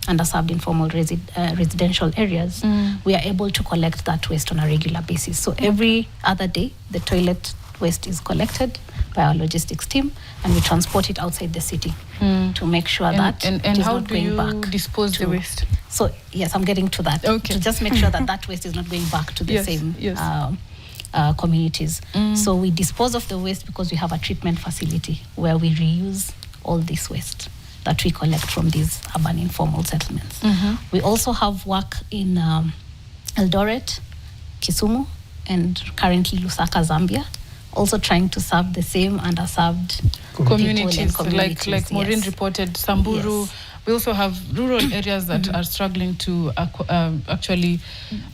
underserved informal residential areas, we are able to collect that waste on a regular basis. So every other day, the toilet waste is collected by our logistics team, and we transport it outside the city to make sure that it is not going back. And how do you dispose the waste? So yes, I'm getting to that. Okay. To just make sure that waste is not going back to the same communities. So we dispose of the waste because we have a treatment facility where we reuse all this waste that we collect from these urban informal settlements. We also have work in Eldoret, Kisumu, and currently Lusaka, Zambia, also trying to serve the same underserved communities. Like Maureen reported, Samburu. We also have rural areas that are struggling to actually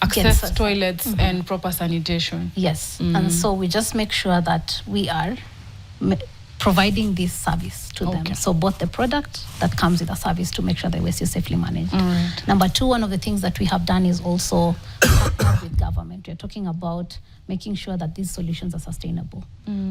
access toilets and proper sanitation. Yes, and so we just make sure that we are providing this service to them. So both the product that comes with a service to make sure the waste is safely managed. Number two, one of the things that we have done is also partner with government. We're talking about making sure that these solutions are sustainable.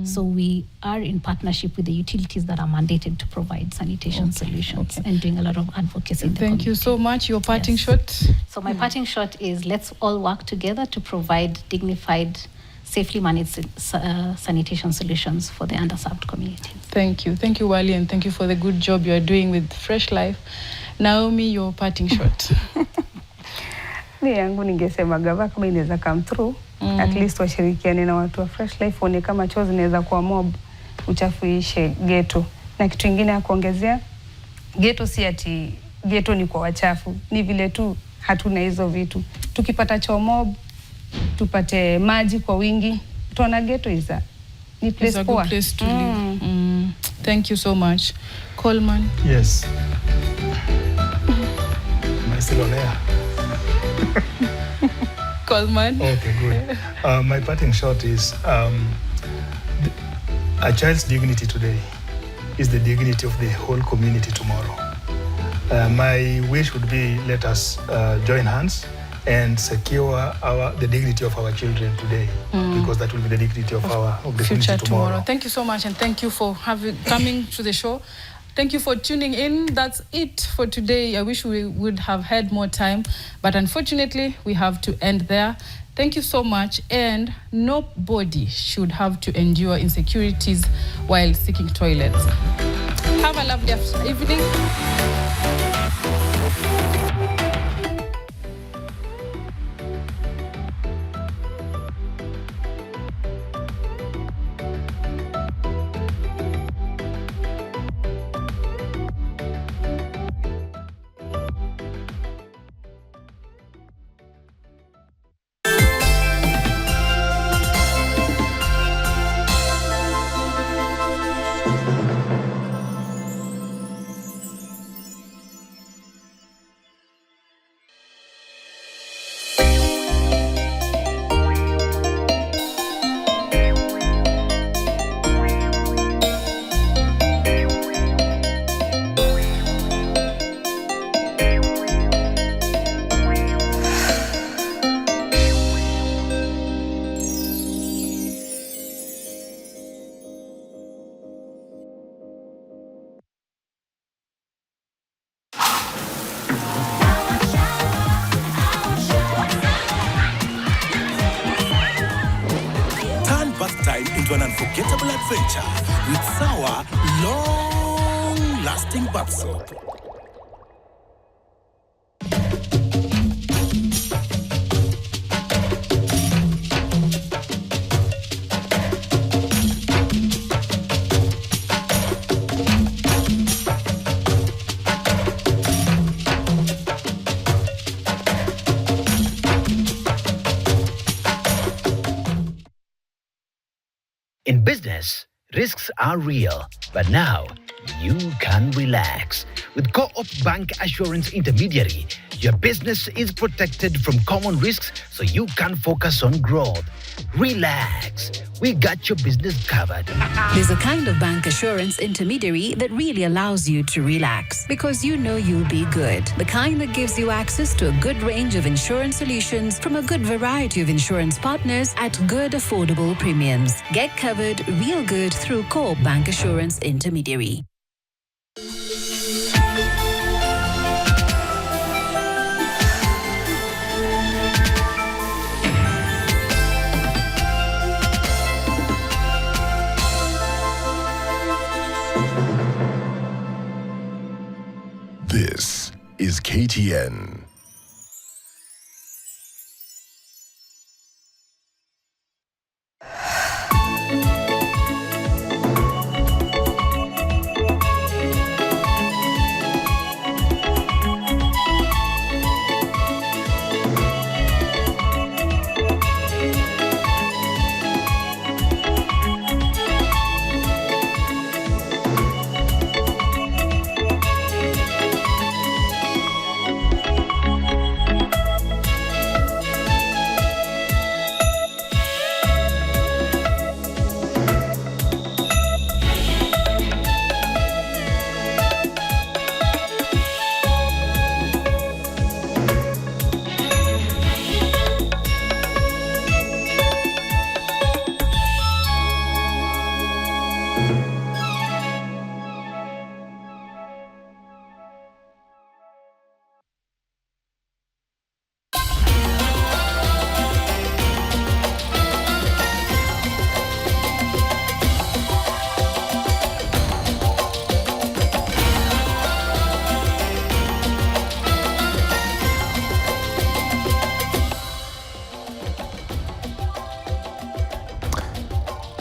So we are in partnership with the utilities that are mandated to provide sanitation solutions and doing a lot of advocacy in the community. Thank you so much. Your parting shot? So my parting shot is let's all work together to provide dignified, safely managed sanitation solutions for the underserved communities. Thank you. Thank you, Wali, and thank you for the good job you are doing with Fresh Life. Naomi, your parting shot. Mi yangu ningesema gava kama inaweza come through, at least washirikiane na watu wa Fresh Life, one kama choo zinaweza kuwa mob, uchafu ishe ghetto. Na kitu kingine ya kuongezea, ghetto si ati ghetto ni kwa wachafu, ni vile tu hatuna hizo vitu. Tukipata choo mob, tupate maji kwa wingi, tuona ghetto ni place it's a good place to live. Thank you so much. Coleman? Yes. Am I still on air? Coleman? Okay, good. My parting shot is a child's dignity today is the dignity of the whole community tomorrow. My wish would be let us join hands and secure the dignity of our children today, because that will be the dignity of the future tomorrow. Thank you so much, and thank you for coming to the show. Thank you for tuning in. That's it for today. I wish we would have had more time, but unfortunately, we have to end there. Thank you so much, and nobody should have to endure insecurities while seeking toilets. Have a lovely evening. Into an unforgettable adventure with sour, long-lasting bath soap. In business, risks are real, but now you can relax. With Co-op Bank Assurance Intermediary, your business is protected from common risks so you can focus on growth. Relax. We got your business covered. There's a kind of bank assurance intermediary that really allows you to relax because you know you'll be good. The kind that gives you access to a good range of insurance solutions from a good variety of insurance partners at good affordable premiums. Get covered real good through Co-op Bank Assurance Intermediary. This is KTN.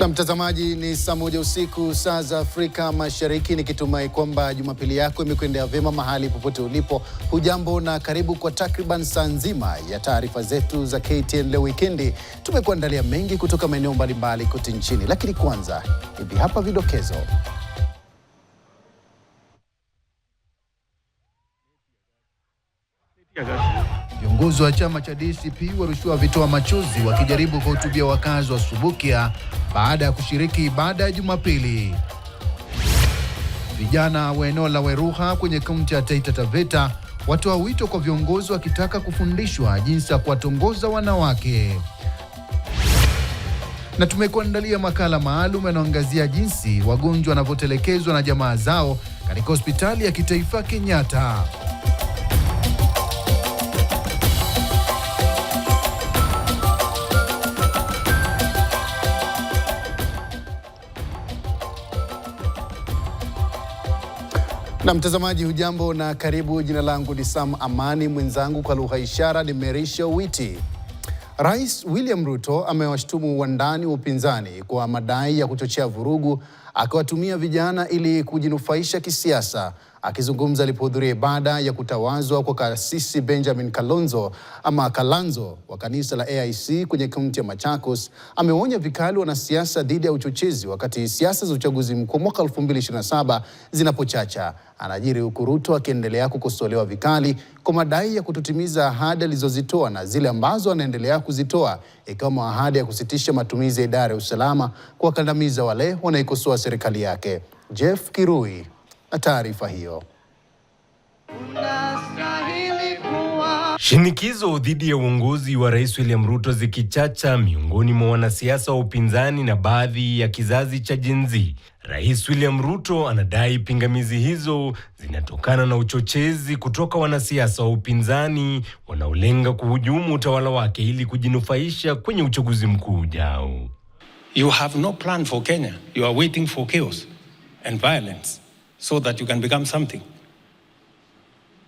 Mtazamaji, ni saa 1 usiku saa za Afrika Mashariki, nikitumai kwamba Jumapili yako imekwendea vyema mahali popote ulipo. Hujambo na karibu kwa takriban saa nzima ya taarifa zetu za KTN leo wikendi. Tumekuandalia mengi kutoka maeneo mbalimbali kote nchini, lakini kwanza hivi hapa vidokezo. Viongozi wa chama cha DCP warushiwa vitoa machozi wakijaribu kuhutubia wakazi wa Subukia baada ya kushiriki ibada ya Jumapili. Vijana wa eneo la Weruha kwenye kaunti ya Taita Taveta watoa wito kwa viongozi wakitaka kufundishwa jinsi ya kuwatongoza wanawake. Na tumekuandalia makala maalum yanayoangazia jinsi wagonjwa wanavyotelekezwa na jamaa zao katika hospitali ya kitaifa Kenyatta. Na mtazamaji, hujambo na karibu. Jina langu ni Sam Amani, mwenzangu kwa lugha ishara ni Merisha Witi. Rais William Ruto amewashtumu wandani wa upinzani kwa madai ya kuchochea vurugu, akiwatumia vijana ili kujinufaisha kisiasa. Akizungumza alipohudhuria ibada ya kutawazwa kwa kasisi Benjamin Kalanzo wa kanisa la AIC kwenye kaunti ya Machakos, ameonya vikali wanasiasa dhidi ya uchochezi wakati siasa za uchaguzi mkuu mwaka 2027 zinapochacha. Anajiri huku Ruto akiendelea kukosolewa vikali kwa madai ya kutotimiza ahadi alizozitoa na zile ambazo anaendelea kuzitoa, ikiwemo ahadi ya kusitisha matumizi ya idara ya usalama kuwakandamiza wale wanaikosoa serikali yake. Jeff Kirui na taarifa hiyo. Shinikizo dhidi ya uongozi wa Rais William Ruto zikichacha miongoni mwa wanasiasa wa upinzani na baadhi ya kizazi cha Gen Z. Rais William Ruto anadai pingamizi hizo zinatokana na uchochezi kutoka wanasiasa wa upinzani wanaolenga kuhujumu utawala wake ili kujinufaisha kwenye uchaguzi mkuu ujao. You have no plan for Kenya. You are waiting for chaos and violence so that you can become something.